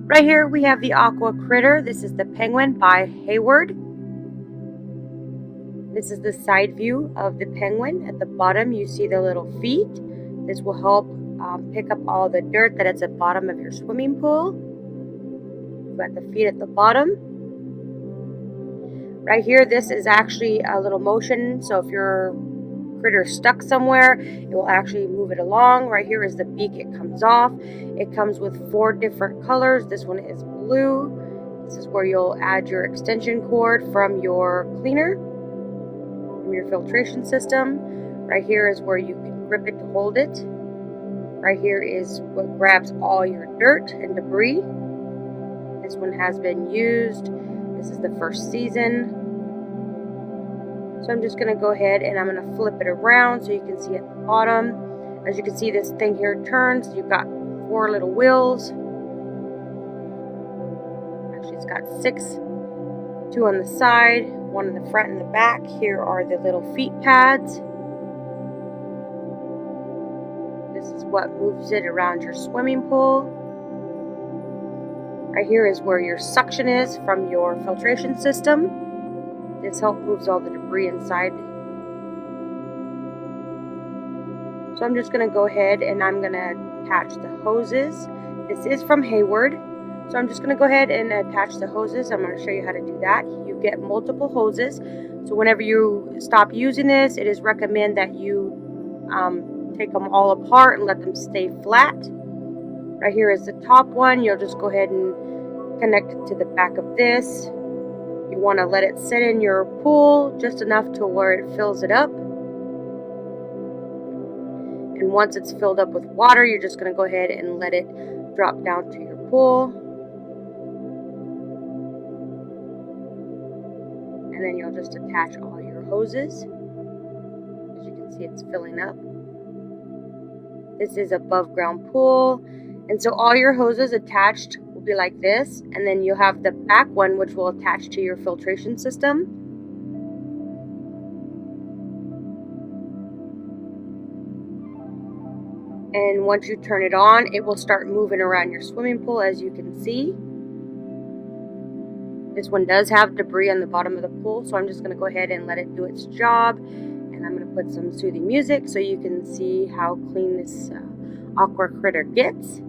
Right here we have the Aqua Critter. This is the Penguin by Hayward. This is the side view of the penguin. At the bottom you see the little feet. This will help pick up all the dirt that is at the bottom of your swimming pool. You've got the feet at the bottom. Right here, this is actually a little motion, so if your critter is stuck somewhere, it will actually move it along. Right here is the beak. It comes off. It comes with 4 different colors. This one is blue. This is where you'll add your extension cord from your cleaner, from your filtration system. Right here is where you can grip it to hold it. Right here is what grabs all your dirt and debris. This one has been used. This is the first season. So I'm just going to go ahead and I'm going to flip it around so you can see at the bottom. As you can see, this thing here turns. You've got 4 little wheels. Actually, it's got 6. 2 on the side, 1 in the front and the back. Here are the little feet pads. This is what moves it around your swimming pool. Right here is where your suction is from your filtration system. This helps moves all the debris inside. So I'm just going to go ahead and I'm going to attach the hoses. This is from Hayward. So I'm just going to go ahead and attach the hoses. I'm going to show you how to do that. You get multiple hoses. So whenever you stop using this, it is recommended that you take them all apart and let them stay flat. Right here is the top one. You'll just go ahead and connect it to the back of this. You want to let it sit in your pool just enough to where it fills it up. And once it's filled up with water, you're just going to go ahead and let it drop down to your pool. And then you'll just attach all your hoses. As you can see, it's filling up. This is above ground pool. And so all your hoses attached will be like this. And then you'll have the back one, which will attach to your filtration system. And once you turn it on, it will start moving around your swimming pool, as you can see. This one does have debris on the bottom of the pool, so I'm just going to go ahead and let it do its job. And I'm going to put some soothing music so you can see how clean this Aqua Critter gets.